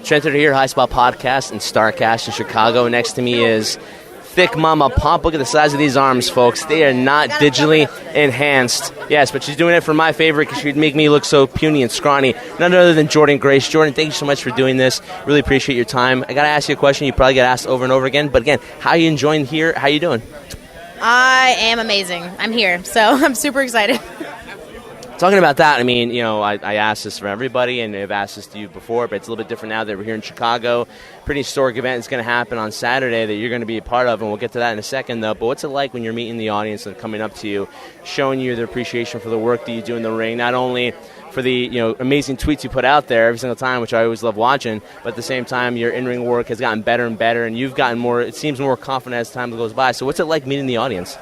Trent here, High Spot Podcast and Starrcast in Chicago. Next to me is Thick Mama Pump. Look at the size of these arms, folks. They are not digitally enhanced. Yes, but she's doing it for my favorite because she'd make me look so puny and scrawny. None other than Jordynne Grace. Jordynne, thank you so much for doing this. Really appreciate your time. I got to ask you a question you probably get asked over and over again. But again, how are you enjoying here? How are you doing? I am amazing. I'm here, so I'm super excited. Talking about that, I mean, I asked this for everybody, and I've asked this to you before, but it's a little bit different now that we're here in Chicago. Pretty historic event is going to happen on Saturday that you're going to be a part of, and we'll get to that in a second, though. But what's it like when you're meeting the audience and coming up to you, showing you their appreciation for the work that you do in the ring, not only for the amazing tweets you put out there every single time, which I always love watching, but at the same time, your in-ring work has gotten better and better, and you've gotten more, it seems more confident as time goes by. So what's it like meeting the audience?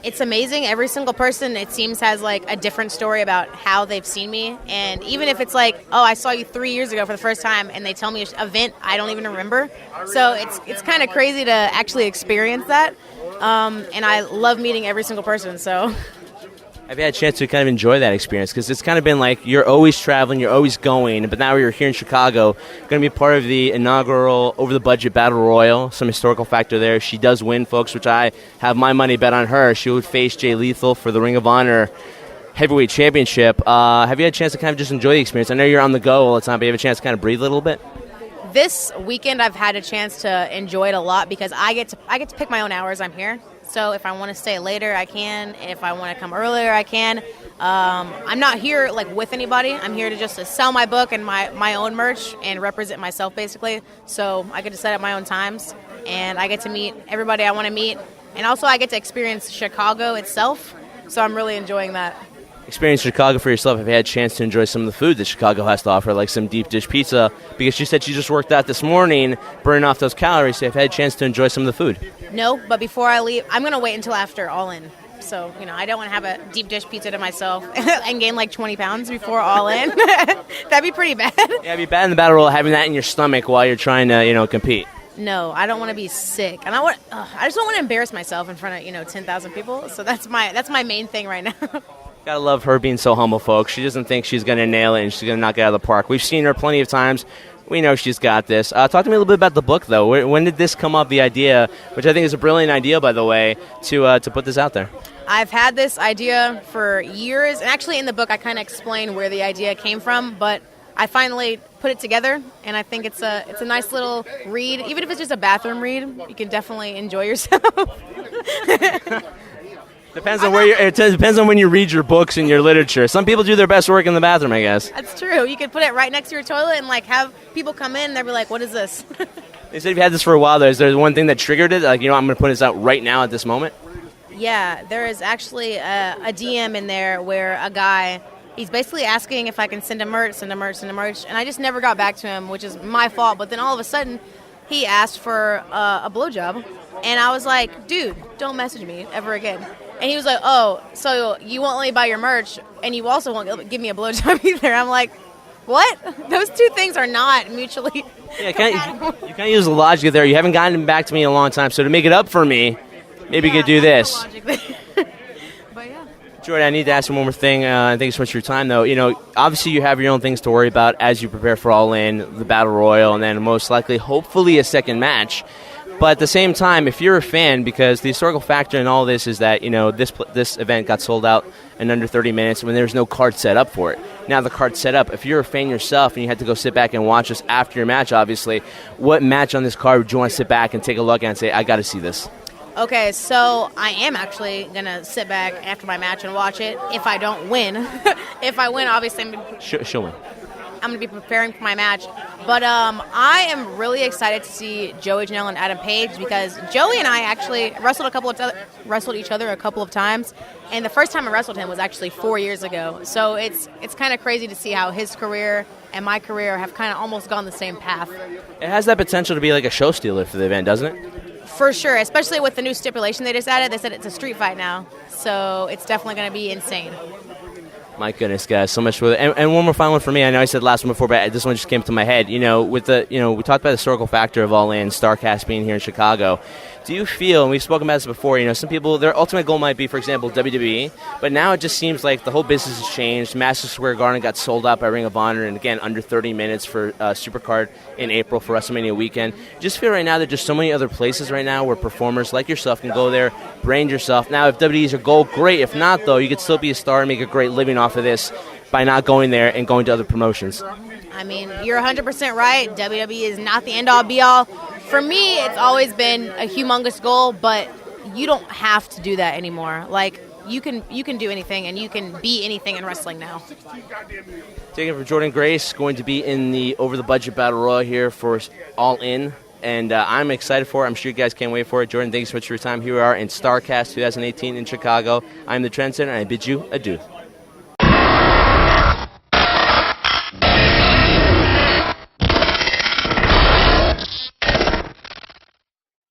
It's amazing. Every single person, it seems, has like a different story about how they've seen me. And even if it's like, oh, I saw you 3 years ago for the first time, and they tell me an event I don't even remember. So it's kind of crazy to actually experience that. And I love meeting every single person. So I've had a chance to kind of enjoy that experience because it's kind of been like you're always traveling, you're always going, but now you're here in Chicago, going to be part of the inaugural over-the-budget Battle Royal, some historical factor there. She does win, folks, which I have my money bet on her. She would face Jay Lethal for the Ring of Honor Heavyweight Championship. Have you had a chance to kind of just enjoy the experience? I know you're on the go all the time, but you have a chance to kind of breathe a little bit? This weekend I've had a chance to enjoy it a lot because I get to pick my own hours I'm here. So if I want to stay later, I can. If I want to come earlier, I can. I'm not here like with anybody. I'm here to sell my book and my own merch and represent myself, basically. So I get to set up my own times, and I get to meet everybody I want to meet. And also I get to experience Chicago itself, so I'm really enjoying that. Experience Chicago for yourself. Have you had a chance to enjoy some of the food that Chicago has to offer, like some deep dish pizza? Because she said she just worked out this morning, burning off those calories. So have you had a chance to enjoy some of the food? No, but before I leave, I'm going to wait until after All In. So, I don't want to have a deep dish pizza to myself and gain like 20 pounds before All In. That'd be pretty bad. Yeah, it'd be bad in the battle royal having that in your stomach while you're trying to, compete. No, I don't want to be sick, and I just don't want to embarrass myself in front of 10,000 people. So that's my main thing right now. Gotta love her being so humble, folks. She doesn't think she's gonna nail it and she's gonna knock it out of the park. We've seen her plenty of times. We know she's got this. Talk to me a little bit about the book, though. When did this come up, the idea, which I think is a brilliant idea, by the way, to put this out there? I've had this idea for years, and actually in the book I kind of explain where the idea came from, but I finally put it together, and I think it's a nice little read. Even if it's just a bathroom read, you can definitely enjoy yourself. Depends on it depends on when you read your books and your literature. Some people do their best work in the bathroom, I guess. That's true. You could put it right next to your toilet and have people come in and they'll be like, "What is this?" They said you've had this for a while. Is there one thing that triggered it? Like, I'm going to put this out right now at this moment? Yeah, there is actually a DM in there where a guy, he's basically asking if I can send him merch, and I just never got back to him, which is my fault. But then all of a sudden, he asked for a blowjob, and I was like, "Dude, don't message me ever again." And he was like, "Oh, so you won't let me buy your merch, and you also won't give me a blowjob either." I'm like, what? Those two things are not mutually compatible. You kind of use the logic there. You haven't gotten back to me in a long time, so to make it up for me, maybe you could do this. But yeah. Jordan, I need to ask you one more thing. Thank you so much for your time, though. Obviously you have your own things to worry about as you prepare for All In, the Battle Royal, and then most likely, hopefully, a second match. But at the same time, if you're a fan, because the historical factor in all this is that, this event got sold out in under 30 minutes when there was no card set up for it. Now the card's set up. If you're a fan yourself and you had to go sit back and watch this after your match, obviously, what match on this card would you want to sit back and take a look at and say, I got to see this? Okay, so I am actually going to sit back after my match and watch it if I don't win. If I win, obviously, she'll win. I'm going to be preparing for my match. But I am really excited to see Joey Janela and Adam Page because Joey and I actually wrestled each other a couple of times. And the first time I wrestled him was actually 4 years ago. So it's kind of crazy to see how his career and my career have kind of almost gone the same path. It has that potential to be like a show stealer for the event, doesn't it? For sure, especially with the new stipulation they just added. They said it's a street fight now. So it's definitely going to be insane. My goodness, guys, so much for it. And one more final one for me. I know I said last one before, but this one just came to my head. We talked about the historical factor of All In, Starrcast being here in Chicago. Do you feel, and we've spoken about this before, some people, their ultimate goal might be, for example, WWE, but now it just seems like the whole business has changed. Madison Square Garden got sold out by Ring of Honor, and again, under 30 minutes for Supercard in April for WrestleMania weekend. Just feel right now there's just so many other places right now where performers like yourself can go there, brand yourself. Now, if WWE is your goal, great. If not, though, you could still be a star and make a great living off of this by not going there and going to other promotions. I mean, you're 100% right. WWE is not the end-all, be-all. For me, it's always been a humongous goal, but you don't have to do that anymore. Like, you can do anything, and you can be anything in wrestling now. Taking it from Jordynne Grace, going to be in the Over the Budget Battle Royal here for All In, and I'm excited for it. I'm sure you guys can't wait for it. Jordynne, thanks so much for your time. Here we are in Starrcast 2018 in Chicago. I'm the Trendsetter, and I bid you adieu.